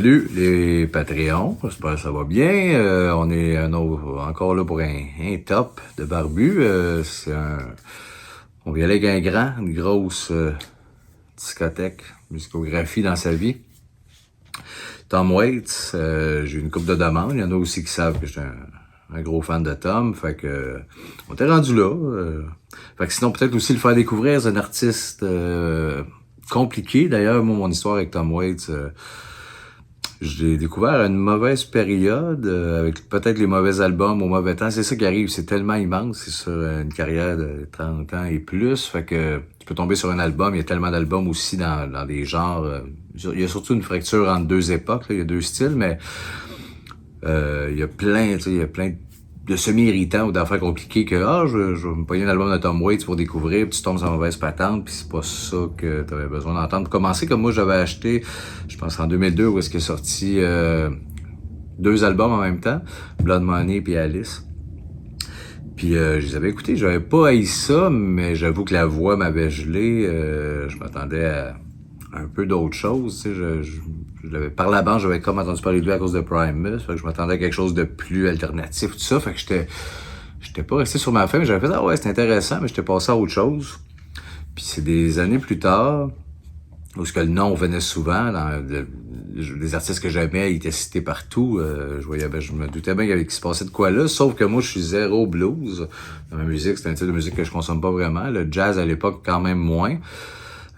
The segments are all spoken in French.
Salut les Patreons, j'espère que ça va bien. On est encore là pour un top de barbu. On vient aller avec un grand, une grosse discothèque, musicographie dans sa vie. Tom Waits, j'ai une couple de demandes. Il y en a aussi qui savent que je suis un gros fan de Tom. Fait que on était rendu là. Fait que sinon, peut-être aussi le faire découvrir. C'est un artiste compliqué. D'ailleurs, moi, mon histoire avec Tom Waits, je l'ai découvert à une mauvaise période, avec peut-être les mauvais albums au mauvais temps. C'est ça qui arrive, c'est tellement immense, c'est sur une carrière de 30 ans et plus. Fait que tu peux tomber sur un album, il y a tellement d'albums aussi dans des genres. Il y a surtout une fracture entre deux époques, là, il y a deux styles, mais il y a plein, tu sais, il y a plein de semi-irritants ou d'affaires compliquées que je vais me payer un album de Tom Waits pour découvrir, puis tu tombes sur la mauvaise patente, puis c'est pas ça que tu avais besoin d'entendre. Pour commencer, comme moi, j'avais acheté, je pense en 2002, où est-ce qu'il est sorti deux albums en même temps, Blood Money puis Alice. Puis je les avais écoutés, j'avais pas haï ça, mais j'avoue que la voix m'avait gelé. Je m'attendais à un peu d'autres choses, tu sais, par la bande, j'avais comme entendu parler de lui à cause de Primus, fait que je m'attendais à quelque chose de plus alternatif, tout ça, fait que j'étais pas resté sur ma faim, j'avais fait, ah ouais, c'est intéressant, mais j'étais passé à autre chose. Puis c'est des années plus tard, où ce que le nom venait souvent, les artistes que j'aimais, ils étaient cités partout, je me doutais bien qu'il se passait de quoi là, sauf que moi, je suis zéro blues. Dans ma musique, c'est un type de musique que je consomme pas vraiment, le jazz à l'époque, quand même moins.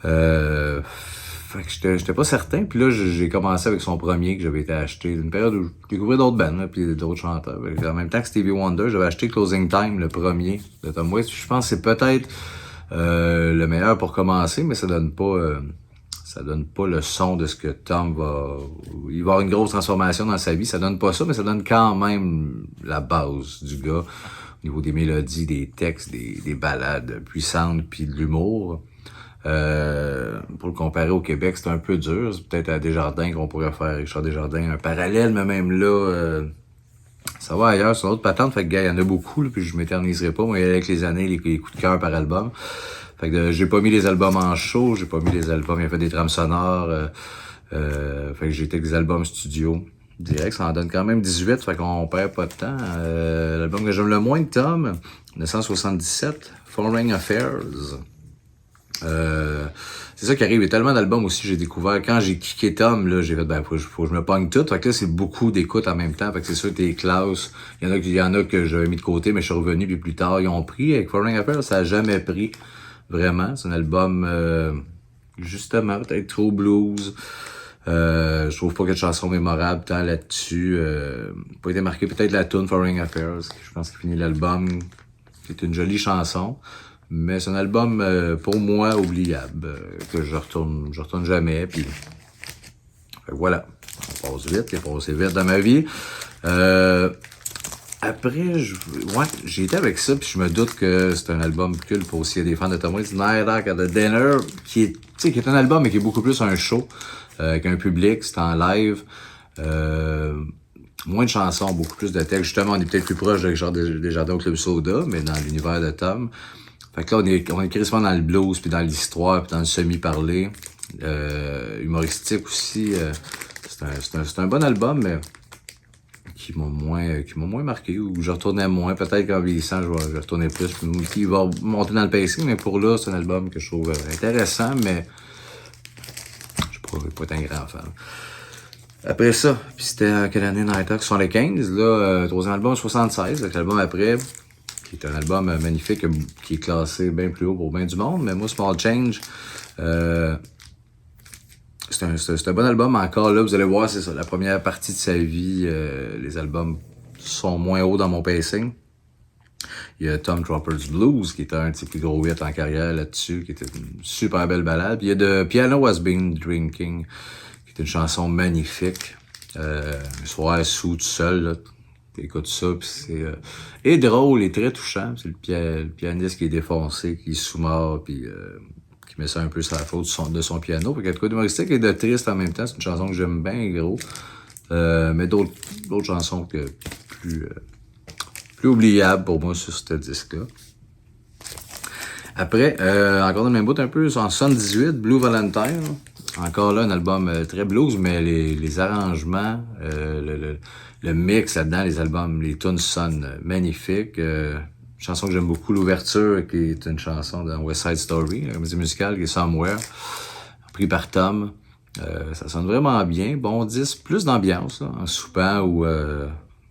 Fait que j'étais pas certain, puis là j'ai commencé avec son premier que j'avais été acheté, une période où je découvrais d'autres bands, puis d'autres chanteurs. En même temps que Stevie Wonder, j'avais acheté Closing Time, le premier de Tom Waits. Je pense que c'est peut-être le meilleur pour commencer, mais ça donne pas le son de ce que Tom va. Il va avoir une grosse transformation dans sa vie, ça donne pas ça, mais ça donne quand même la base du gars au niveau des mélodies, des textes, des ballades puissantes, puis de l'humour. Pour le comparer au Québec, c'est un peu dur. C'est peut-être à Desjardins qu'on pourrait faire, Richard Desjardins, un parallèle, mais même là, ça va ailleurs, c'est une autre patente. Fait que, gars, il y en a beaucoup, là, puis je m'éterniserai pas. Moi, avec les années, les coups de cœur par album. Fait que j'ai pas mis les albums en show, j'ai pas mis les albums, il a fait des trames sonores. Fait que j'ai été avec des albums studio direct, ça en donne quand même 18, fait qu'on perd pas de temps. L'album que j'aime le moins de Tom, 1977, Foreign Affairs. C'est ça qui arrive, il y a tellement d'albums aussi j'ai découvert. Quand j'ai kické Tom, là, j'ai fait faut que je me pogne tout. Fait que là, c'est beaucoup d'écoutes en même temps. Fait que c'est sûr tes classes. Il y en a que j'avais mis de côté, mais je suis revenu puis plus tard, ils ont pris. Avec Foreign Affairs, ça a jamais pris. Vraiment. C'est un album justement, peut-être trop blues. Je trouve pas qu'il y a de chansons mémorables tant là-dessus. Pas été marqué peut-être la tune Foreign Affairs. Je pense qu'il finit l'album. C'est une jolie chanson. Mais c'est un album, pour moi, oubliable, que je retourne jamais, puis voilà, on passe vite, il a passé vite dans ma vie. Après, j'ai été avec ça, puis je me doute que c'est un album culte pour aussi des fans de Tom Waits, Night Out at the Dinner, qui est un album, mais qui est beaucoup plus un show, avec un public, c'est en live, moins de chansons, beaucoup plus de textes. Justement, on est peut-être plus proche de genre des Jardins au Club Soda, mais dans l'univers de Tom. Fait que là, on est quasiment dans le blues, puis dans l'histoire, puis dans le semi-parlé. Humoristique aussi. C'est un bon album, mais qui m'a moins marqué, ou je retournais moins. Peut-être qu'en vieillissant, je vais retourner plus. Puis il va monter dans le pacing, mais pour là, c'est un album que je trouve intéressant, mais je ne pas être un grand fan. Après ça, puis c'était en quelle année Night Hawk? 75, là, troisième album, 76, avec l'album après. C'est un album magnifique qui est classé bien plus haut pour bien du monde, mais moi, Small Change, c'est un bon album. Encore là, vous allez voir, c'est ça, la première partie de sa vie, les albums sont moins hauts dans mon pacing. Il y a Tom Cropper's Blues, qui était un de ses plus gros hits en carrière là-dessus, qui était une super belle balade. Puis il y a The Piano Has Been Drinking, qui est une chanson magnifique. Un soir sous, tout seul, là. T'écoutes ça, pis c'est et drôle et très touchant. C'est le pianiste qui est défoncé, qui est sous-mort, puis qui met ça un peu sur la faute de son piano. Fait qu'il y a de quoi d'humoristique et de triste en même temps. C'est une chanson que j'aime bien, gros. Mais d'autres chansons que plus oubliables pour moi sur ce disque-là. Après, encore dans le même bout, un peu en 78, Blue Valentine. Encore là, un album très blues, mais les arrangements, le mix là-dedans, les albums, les tunes sonnent magnifiques. Chanson que j'aime beaucoup, l'ouverture, qui est une chanson de West Side Story, la musique musicale qui est Somewhere, pris par Tom. Ça sonne vraiment bien. Bon 10, plus d'ambiance, là, en soupant ou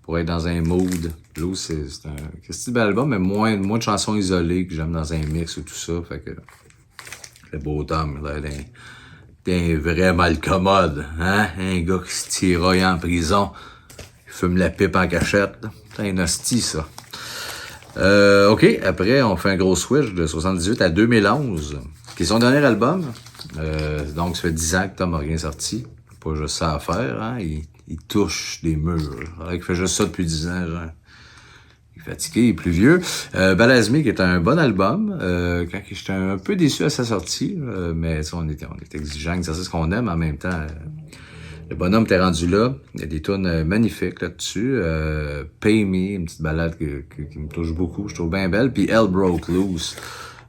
pour être dans un mood. Blues, c'est un bel album, mais moins de chansons isolées que j'aime dans un mix ou tout ça. Fait que le beau Tom, là, t'es un vrai malcommode, hein? Un gars qui se tiraille en prison, il fume la pipe en cachette. C'est un hostie, ça. OK, après, on fait un gros switch de 78 à 2011, qui est son dernier album. Donc, ça fait 10 ans que Tom n'a rien sorti. Pas juste ça à faire, hein? Il touche des murs. Il fait juste ça depuis 10 ans, genre. Il est fatigué, il est plus vieux. Balazmi, qui est un bon album. Quand j'étais un peu déçu à sa sortie, mais on était exigeant, exercice qu'on aime en même temps. Le bonhomme t'est rendu là. Il y a des tunes magnifiques là-dessus. Pay Me, une petite balade qui me touche beaucoup. Je trouve bien belle. Puis Hell Broke Loose.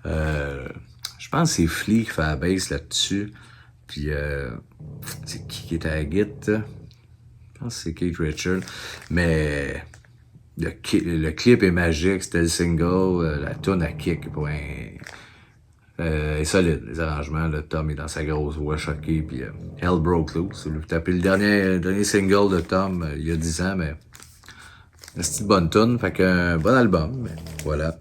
Je pense que c'est Flea qui fait la bass là-dessus. Puis c'est qui est à la guitare? Je pense que c'est Keith Richards. Mais le clip est magique. C'était le single. La tune à kick pour est solide, les arrangements. Là, Tom est dans sa grosse voix choquée, puis Hell Broke Loose. Vous tapez le dernier single de Tom il y a 10 ans, mais c'est une bonne tune, fait qu'un bon album, mais voilà.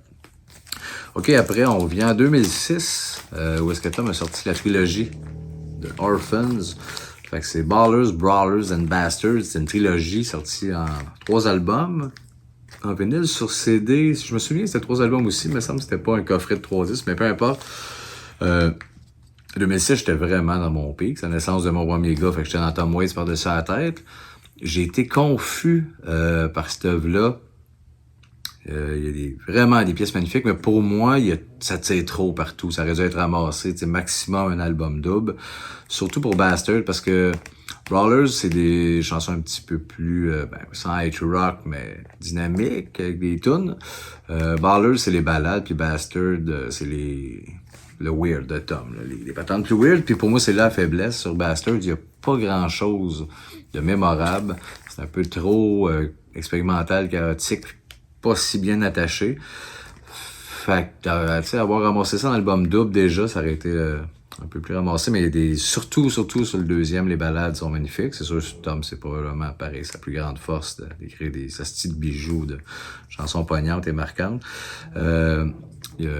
OK, après, on revient en 2006, où est-ce que Tom a sorti la trilogie de Orphans. Fait que c'est Ballers, Brawlers and Bastards. C'est une trilogie sortie en 3 albums. En vinyle sur CD, si je me souviens, c'était 3 albums aussi, mais il me semble que c'était pas un coffret de 3 disques, mais peu importe. 2006, j'étais vraiment dans mon pic. C'est la naissance de mon premier gars, fait que j'étais dans Tom Waits par-dessus la tête. J'ai été confus par cette œuvre-là. Il y a vraiment des pièces magnifiques, mais pour moi, ça tire trop partout. Ça aurait dû être ramassé, maximum un album double. Surtout pour Bastard, parce que Brawlers, c'est des chansons un petit peu plus, sans être rock, mais dynamiques, avec des tunes. Ballers, c'est les ballades, puis Bastard, c'est le weird de Tom, là, les patentes plus weird. Puis pour moi, c'est là la faiblesse. Sur Bastard, il y a pas grand-chose de mémorable. C'est un peu trop expérimental, chaotique, pas si bien attaché. Fait que, tu sais, avoir ramassé ça dans l'album double, déjà, ça aurait été un peu plus ramassé, mais il y a surtout sur le deuxième, les ballades sont magnifiques. C'est sûr que Tom, c'est probablement pareil, sa plus grande force d'écrire des styles de bijoux, de chansons poignantes et marquantes. Il y a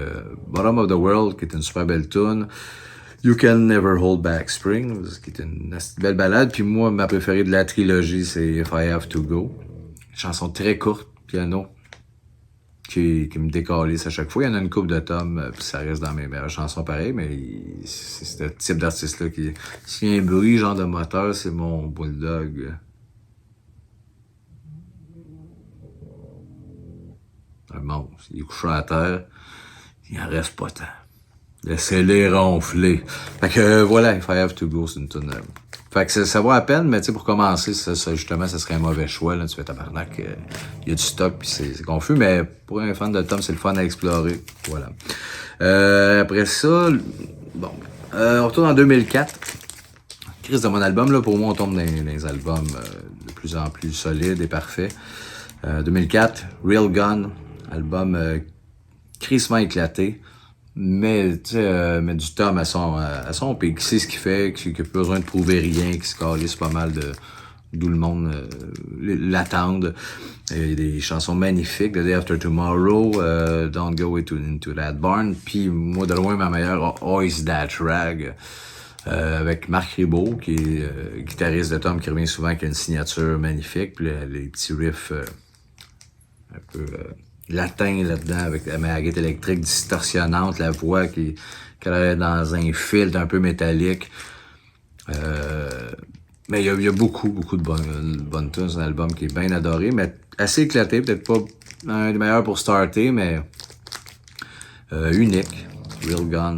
Bottom of the World, qui est une super belle tune. You Can Never Hold Back Spring, qui est une belle ballade. Puis moi, ma préférée de la trilogie, c'est If I Have to Go. Une chanson très courte, piano, qui me décalisse à chaque fois. Il y en a une couple de Tom, puis ça reste dans mes meilleures chansons pareil, mais c'est ce type d'artiste-là qui... S'il y a un bruit, genre de moteur, c'est mon bulldog. Un monstre. Il est couché à terre, il en reste pas tant. Laissez-les ronfler. Fait que voilà, If I Have to Go, c'est une tune. Fait que ça vaut à peine, mais tu sais, pour commencer, ça, justement, ça serait un mauvais choix. Là. Tu fais tabarnak, il y a du stock, puis c'est confus, mais pour un fan de Tom, c'est le fun à explorer. Voilà. Après ça, bon, on retourne en 2004. Crise de mon album, là, pour moi, on tombe dans les albums de plus en plus solides et parfaits. 2004, Real Gun, album crissement éclaté. Mais tu sais, mais du Tom à son pic, qui sait ce qu'il fait, qui n'a plus besoin de prouver rien, qui se calisse pas mal d'où le monde l'attende. Il y a des chansons magnifiques, The Day After Tomorrow, Don't Go into That Barn, puis moi de loin ma meilleure, Hoist That Rag, avec Marc Ribot, qui est guitariste de Tom, qui revient souvent, qui a une signature magnifique, puis les petits riffs un peu latin là-dedans, avec la baguette électrique distorsionnante, la voix qui est dans un filtre un peu métallique. Mais il y a beaucoup de bonnes tunes. C'est un album qui est bien adoré, mais assez éclaté, peut-être pas un des meilleurs pour starter, mais unique. Real Gun.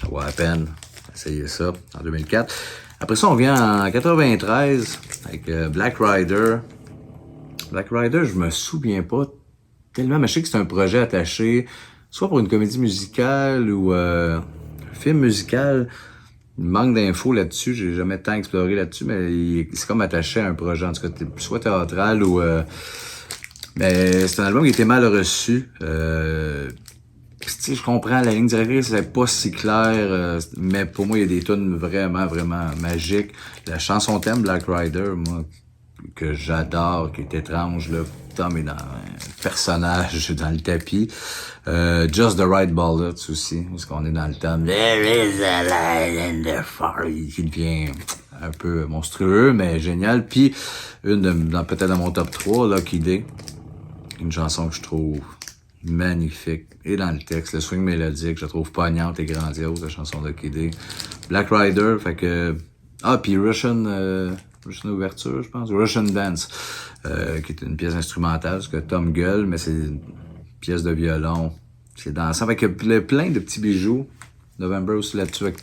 Ça vaut la peine. Essayez ça en 2004. Après ça, on vient en 93 avec Black Rider. Black Rider, je me souviens pas tellement, mais je sais que c'est un projet attaché, soit pour une comédie musicale ou un film musical. il manque d'infos là-dessus, j'ai jamais tant exploré là-dessus, mais c'est comme attaché à un projet, en tout cas, soit théâtral ou... mais c'est un album qui a été mal reçu. Je comprends, la ligne directrice, c'est pas si clair, mais pour moi, il y a des tunes vraiment, vraiment magiques. La chanson thème, Black Rider, moi, que j'adore, qui est étrange, là. Tom est dans un personnage dans le tapis. Just the Right Bullets aussi, parce qu'on est dans le thème There is a light in the far, qui devient un peu monstrueux, mais génial. Puis, peut-être dans mon top 3, Lucky Day, une chanson que je trouve magnifique. Et dans le texte, le swing mélodique, je la trouve poignante et grandiose, la chanson de Lucky Day. Black Rider, fait que... puis Russian Ouverture, je pense. Russian Dance, qui est une pièce instrumentale, parce que Tom gueule, mais c'est une pièce de violon. C'est dansant. Fait qu'il y a plein de petits bijoux. November aussi là-dessus, avec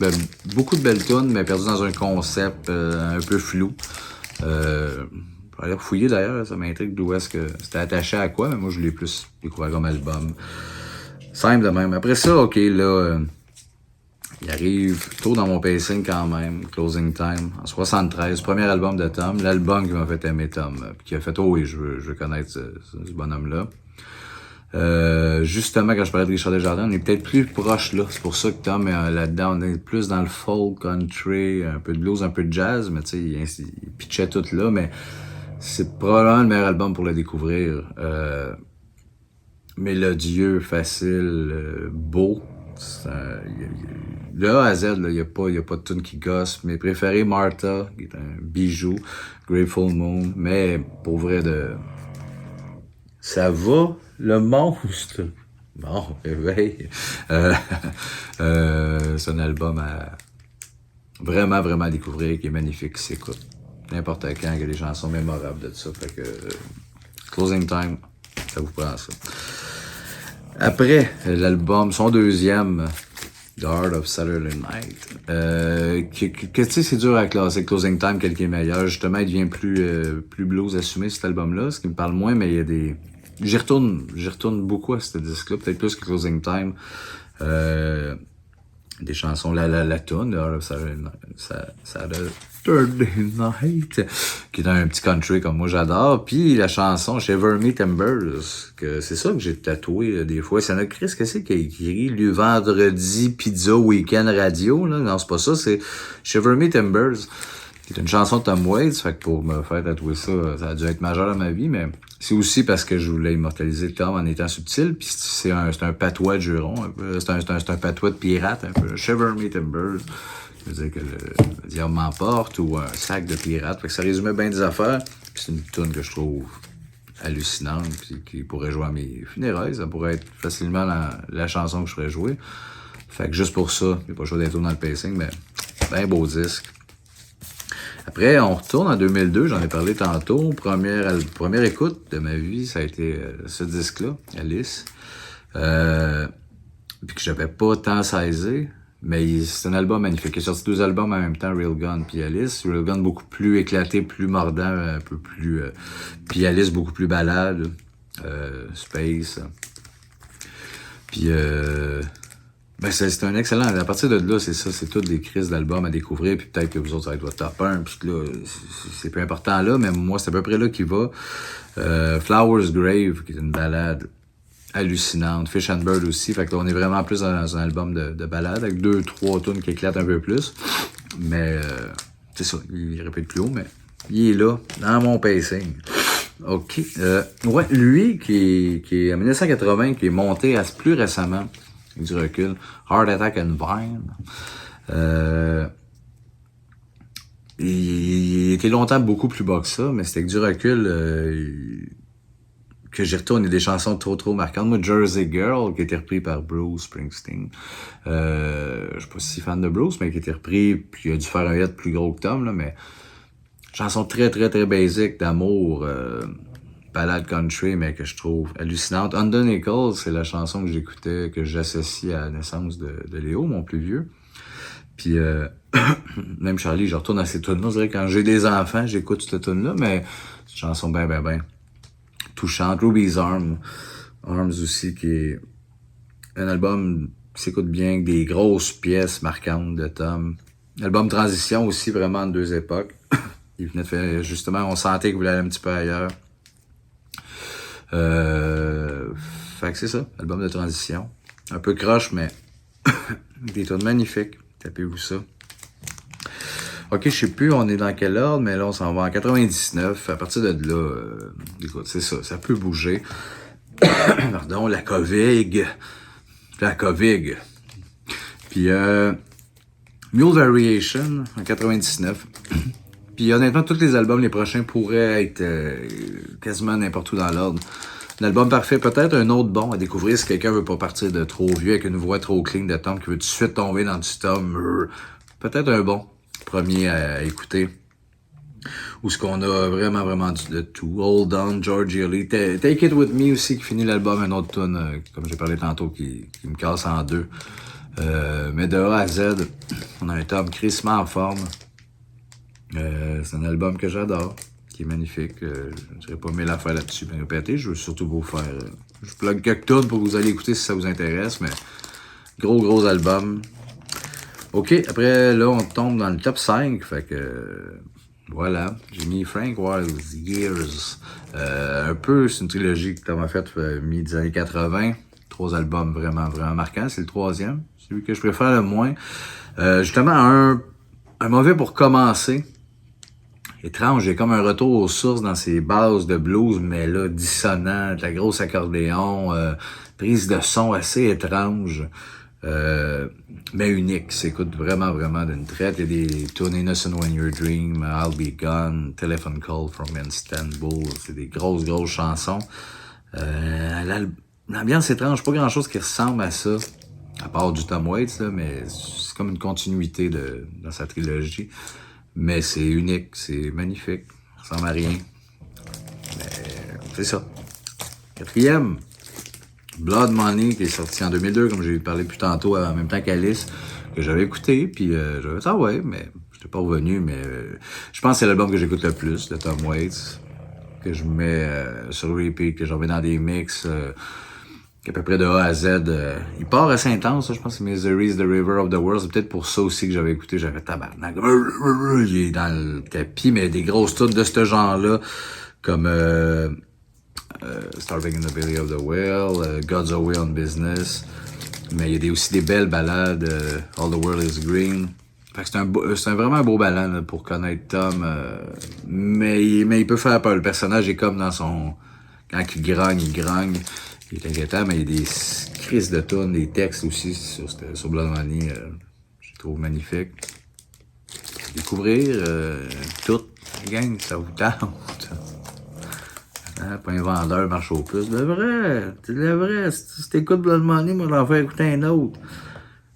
beaucoup de belles tunes, mais perdu dans un concept un peu flou. Je vais aller fouiller d'ailleurs, ça m'intrigue d'où est-ce que c'était attaché à quoi, mais moi je l'ai plus découvert comme album. Simple de même. Après ça, ok, là, il arrive tôt dans mon pacing quand même, Closing Time, en 73, premier album de Tom, l'album qui m'a fait aimer Tom, qui a fait, oh oui, je veux connaître ce bonhomme-là. Justement, quand je parlais de Richard Desjardins, on est peut-être plus proche là. C'est pour ça que Tom est là-dedans. On est plus dans le folk, country, un peu de blues, un peu de jazz, mais tu sais, il pitchait tout là, mais c'est probablement le meilleur album pour le découvrir. Mélodieux, facile, beau. De A à Z, il n'y a pas de tune qui gosse. Mes préférés, Martha, qui est un bijou, Grateful Moon, mais pour vrai, ça va, le monstre. Bon, réveil. C'est un album à vraiment, vraiment découvrir, qui est magnifique, qui s'écoute n'importe quand, il y a des chansons mémorables de ça. Fait que Closing Time, ça vous prend ça. Après l'album, son deuxième, The Heart of Saturday Night, tu sais, c'est dur à classer. Closing Time, quel qui est meilleur. Justement, il devient plus blues assumé, cet album-là, ce qui me parle moins, mais il y a des... J'y retourne beaucoup à ce disque-là, peut-être plus que Closing Time. Des chansons, la tune, The Heart of Saturday Night, qui est un petit country comme moi j'adore, puis la chanson Shiver Me Timbers, que c'est ça que j'ai tatoué des fois. C'est notre Chris, qu'est-ce qui a écrit, lui, Vendredi Pizza Weekend Radio, là, non c'est pas ça, c'est Shiver Me Timbers, qui est une chanson de Tom Waits, fait que pour me faire tatouer ça, ça a dû être majeur dans ma vie, mais c'est aussi parce que je voulais immortaliser Tom en étant subtil, puis c'est un patois de juron, un peu, c'est un patois de pirate, un peu, Shiver Me Timbers. Je veux dire que le diable m'emporte ou un sac de pirate. Fait que ça résumait bien des affaires. Puis c'est une toune que je trouve hallucinante puis qui pourrait jouer à mes funérailles. Ça pourrait être facilement la chanson que je ferais jouer. Fait que juste pour ça, il n'y a pas le choix d'être dans le pacing, mais ben beau disque. Après, on retourne en 2002, j'en ai parlé tantôt. Première écoute de ma vie, ça a été ce disque-là, Alice. Puis que j'avais pas tant saisi. Mais c'est un album magnifique. Il est sorti 2 albums en même temps, Real Gun puis Alice. Real Gun beaucoup plus éclaté, plus mordant, un peu plus... puis Alice beaucoup plus balade, Space. Puis c'est un excellent... À partir de là, c'est ça, c'est toutes des crises d'albums à découvrir. Puis peut-être que vous autres, ça va être votre top 1. Puis là, c'est peu important là, mais moi, c'est à peu près là qu'il va. Flowers Grave, qui est une balade hallucinante. Fish and Bird aussi. Fait que là, on est vraiment plus dans un album de ballade avec 2-3 tunes qui éclatent un peu plus. Mais c'est ça, il répète plus haut, mais il est là, dans mon pacing. OK. Ouais, lui qui est en 1980, qui est monté plus récemment, avec du recul, Heart Attack and Vine. Il était longtemps beaucoup plus bas que ça, mais c'était avec du recul que j'y retourne. Il y a des chansons trop marquantes. Moi, Jersey Girl, qui a été repris par Bruce Springsteen. Je suis pas si fan de Bruce, mais qui a été repris, puis il a dû faire un hit plus gros que Tom, là, mais chanson très basique d'amour, ballade country, mais que je trouve hallucinante. Under Nichols, c'est la chanson que j'écoutais, que j'associe à la naissance de Léo, mon plus vieux. Puis même Charlie, je retourne à ces tunes-là. Je dirais quand j'ai des enfants, j'écoute cette tune-là, mais c'est une chanson ben touchante. Ruby's Arms aussi, qui est un album qui s'écoute bien, avec des grosses pièces marquantes de Tom. Album transition aussi, vraiment de deux époques. Il venait de faire, justement, on sentait qu'il voulait aller un petit peu ailleurs. Fait que c'est ça, album de transition. Un peu croche, mais des tunes magnifiques. Tapez-vous ça. Ok, je sais plus on est dans quel ordre, mais là on s'en va en 99. À partir de là, écoute, c'est ça, ça peut bouger. Pardon, la COVID. La COVID. Puis Mule Variation en 99. Puis honnêtement, tous les albums, les prochains, pourraient être quasiment n'importe où dans l'ordre. Un album parfait, peut-être un autre bon à découvrir si quelqu'un veut pas partir de trop vieux avec une voix trop clean de Tom qui veut tout de suite tomber dans du Tom. Peut-être un bon premier à écouter. Où ce qu'on a vraiment, vraiment de tout. Hold On, Georgia Lee. Take It With Me aussi qui finit l'album, un autre tune, comme j'ai parlé tantôt, qui me casse en deux. Mais de A à Z, on a un Tom crissement en forme. C'est un album que j'adore, qui est magnifique. Je ne dirais pas mille affaires là-dessus, mais répétez, je veux surtout vous faire... je plug quelques tunes pour que vous allez écouter si ça vous intéresse, mais gros album. Ok, après, là, on tombe dans le top 5, fait que... voilà, j'ai mis Frank Wild Years. Un peu, c'est une trilogie que Tom a faite mi des années 80. 3 albums vraiment marquants. C'est le 3e, celui que je préfère le moins. Justement, un mauvais pour commencer. Étrange, j'ai comme un retour aux sources dans ses bases de blues, mais là, dissonant, de la grosse accordéon, prise de son assez étrange. Mais unique, s'écoute vraiment d'une traite. Il y a des tunes Innocent When You're Dream, I'll Be Gone, Telephone Call from Istanbul, c'est des grosses chansons. L'ambiance étrange, pas grand chose qui ressemble à ça, à part du Tom Waits, là, mais c'est comme une continuité dans sa trilogie. Mais c'est unique, c'est magnifique, ça ressemble à rien. Mais c'est ça. 4e. Blood Money, qui est sorti en 2002, comme j'ai parlé plus tantôt, en même temps qu'Alice, que j'avais écouté, puis j'avais dit, ah ouais, mais j'étais pas revenu, mais je pense que c'est l'album que j'écoute le plus, de Tom Waits, que je mets sur repeat, que j'en mets dans des mix, à peu près de A à Z. Il part assez intense, je pense que c'est Misery is the River of the World, c'est peut-être pour ça aussi que j'avais écouté, j'avais tabarnak, il est dans le tapis, mais des grosses tunes de ce genre-là, comme... Starving in the Belly of the Whale, God's Away on Business. Mais il y a aussi des belles ballades, All the World is Green. Fait que c'est vraiment un beau ballade là, pour connaître Tom. Mais il peut faire peur. Le personnage est comme dans son... Quand il grogne. Il est inquiétant, mais il y a des crises de tunes, des textes aussi sur Blood Money. Je trouve magnifique. Découvrir tout. Gang, ça vous tente. Pas un vendeur marche au plus. De vrai. Si t'écoutes Blood Money, moi, j'en fais écouter un autre.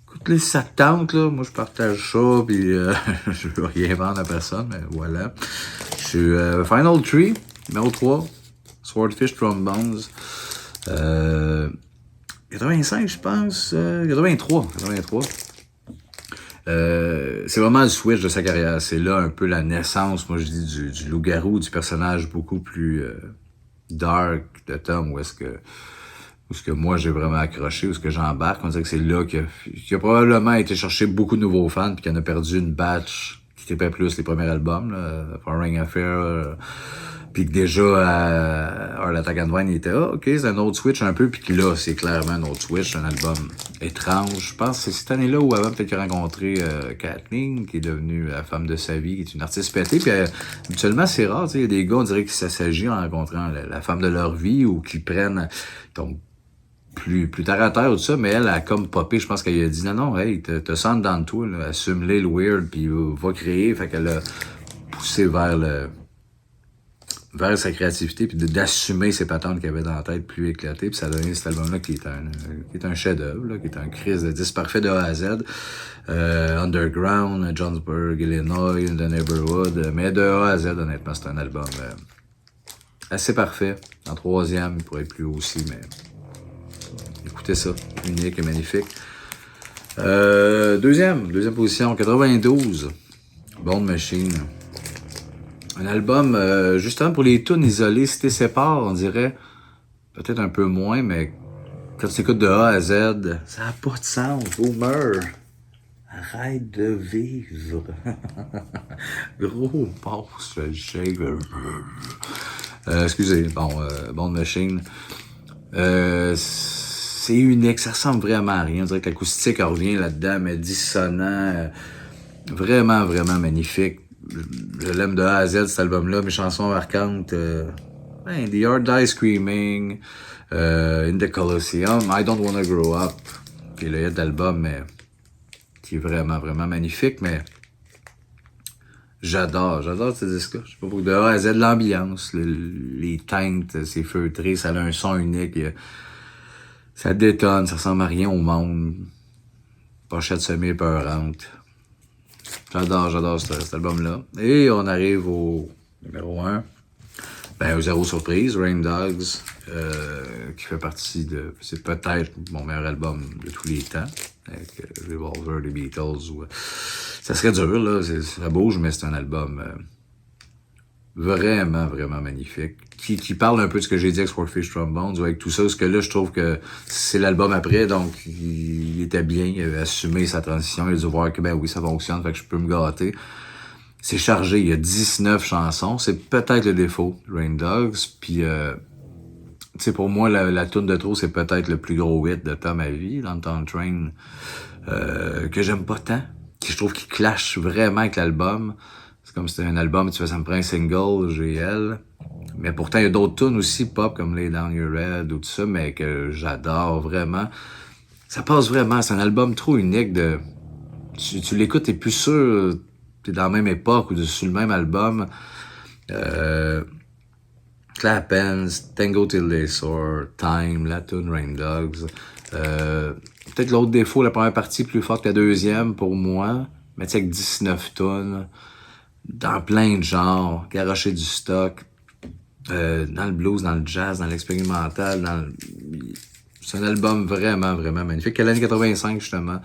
Écoute-les si ça te tente, là. Moi, je partage ça, puis je veux rien vendre à personne, mais voilà. Je suis Final Tree, numéro 3. Swordfish Trombones. 85, je pense. 83. C'est vraiment le switch de sa carrière. C'est là un peu la naissance, moi je dis, du loup-garou, du personnage beaucoup plus dark de Tom, où est-ce que moi j'ai vraiment accroché, où est-ce que j'embarque. On dirait que c'est là qu'il a probablement été chercher beaucoup de nouveaux fans, puis qu'il en a perdu une batch qui tripait plus les premiers albums, là, Foreign Affair, puis que déjà Heart Attack and Vine, il était ok, c'est un autre switch un peu, puis que là, c'est clairement un autre switch, un album étrange. Je pense que c'est cette année-là où avant peut-être qu'il a rencontré Kathleen, qui est devenue la femme de sa vie, qui est une artiste pétée, puis habituellement c'est rare, tu sais, il y a des gars, on dirait que ça s'agit en rencontrant la femme de leur vie, ou qu'ils prennent, donc, plus terre à terre ou tout ça, mais elle a comme popé, je pense qu'elle a dit non, hey, te sens dans toi, là, assume-les le weird, puis va créer, fait qu'elle a poussé vers sa créativité, puis d'assumer ses patentes qu'il avait dans la tête plus éclatées, puis ça a donné cet album-là qui est un chef-d'œuvre, qui est un crise de 10 parfait de A à Z. Underground, Johannesburg, Illinois, The Neighborhood, mais de A à Z, honnêtement, c'est un album assez parfait. En 3e, il pourrait être plus haut aussi, mais écoutez ça, unique et magnifique. Deuxième position, 92, Bone Machine. Un album, justement pour les tunes isolées, si t'es séparé, on dirait peut-être un peu moins, mais quand tu écoutes de A à Z, ça n'a pas de sens, boomer. Ça Arrête de vivre. Gros passe, le shake. Excusez, Bond Machine. C'est unique, ça ressemble vraiment à rien. On dirait que l'acoustique revient là-dedans, mais dissonant. Vraiment, vraiment magnifique. Je l'aime de A à Z, cet album-là. Mes chansons marquantes. The Hard Die Screaming, In the Colosseum, I Don't Wanna Grow Up, qui est le hit d'album, mais qui est vraiment, vraiment magnifique, mais j'adore ces disques-là. Je sais pas pourquoi, de A à Z, l'ambiance, les teintes, c'est feutré, ça a un son unique, ça détonne, ça ressemble à rien au monde. Pochette semi-épeurante. J'adore cet album-là. Et on arrive au numéro 1. Au Zéro Surprise, Rain Dogs, qui fait partie de... C'est peut-être mon meilleur album de tous les temps, avec Revolver, des Beatles. Ça serait dur, là, ça bouge, mais c'est un album vraiment, vraiment magnifique, qui parle un peu de ce que j'ai dit avec Swordfish Trombones, avec tout ça, parce que là, je trouve que c'est l'album après, donc il était bien, il avait assumé sa transition, il a dû voir que, oui, ça fonctionne, fait que je peux me gâter. C'est chargé, il y a 19 chansons. C'est peut-être le défaut, Rain Dogs. Puis, tu sais, pour moi, la toune de trop, c'est peut-être le plus gros hit de Tom à vie, Downtown Train, que j'aime pas tant. Je trouve qu'il clash vraiment avec l'album. C'est comme si c'était un album, tu vois, ça me prend un single, GL. Mais pourtant, il y a d'autres tunes aussi pop, comme Lay Down Your Head ou tout ça, mais que j'adore vraiment. Ça passe vraiment, c'est un album trop unique de... Tu l'écoutes, t'es plus sûr... T'es dans la même époque ou sur le même album. Clap Hands, Tango Till They Soar, Time, la tune Rain Dogs. Peut-être l'autre défaut, la première partie plus forte que la deuxième pour moi. Mais tu sais, avec 19 tunes, dans plein de genres, garocher du stock, dans le blues, dans le jazz, dans l'expérimental, c'est un album vraiment, vraiment magnifique. Quelle année 85, justement,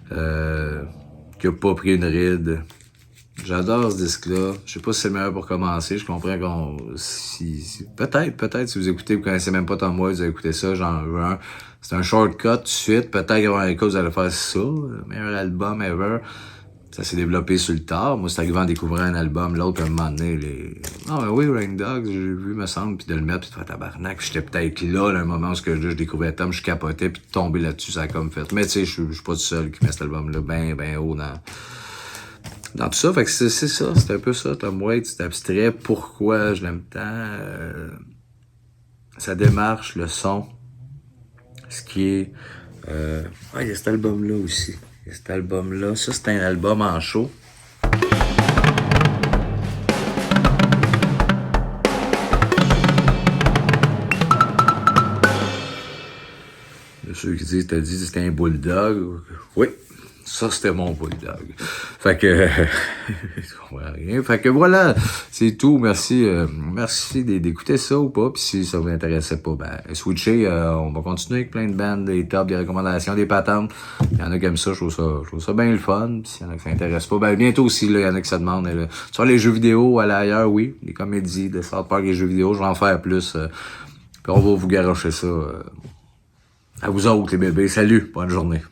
qui a pas pris une ride. J'adore ce disque-là. Je sais pas si c'est le meilleur pour commencer. Je comprends qu'on... Peut-être, si vous écoutez, vous connaissez même pas Tom Waits, vous avez écouté ça, j'en veux un. C'est un shortcut tout de suite. Peut-être qu'avoir un écoute, vous allez faire ça. Le meilleur album ever. Ça s'est développé sur le tard. Moi, c'est arrivé en découvrant un album, l'autre, à un moment donné, oui, Rain Dogs, j'ai vu, me semble, puis de le mettre, puis de faire tabarnak. J'étais peut-être là, un moment où je découvrais Tom, je capotais, puis de tomber là-dessus, ça a comme fait. Mais tu sais, je suis pas tout seul qui met cet album-là ben haut dans tout ça. Fait que c'est ça, c'est un peu ça, Tom Waits, c'est abstrait. Pourquoi je l'aime tant? Sa démarche, le son, ce qui est... il y a cet album-là aussi. Il y a cet album-là. Ça, c'est un album en show. Il y a ceux qui disent, c'était un bulldog. Oui. Ça, c'était mon bulldog. Fait que, je comprends rien. Fait que voilà, c'est tout. Merci d'écouter ça ou pas. Puis si ça vous intéressait pas, switchez. On va continuer avec plein de bandes, des tops, des recommandations, des patentes. Il y en a qui aiment ça, je trouve ça bien le fun. Puis s'il y en a qui s'intéressent pas, bientôt aussi, là, il y en a qui se demandent. Tu vois, les jeux vidéo, aller ailleurs, oui. Les comédies, de South Park, les jeux vidéo, je vais en faire plus. Puis on va vous garocher ça. À vous autres, les bébés. Salut, bonne journée.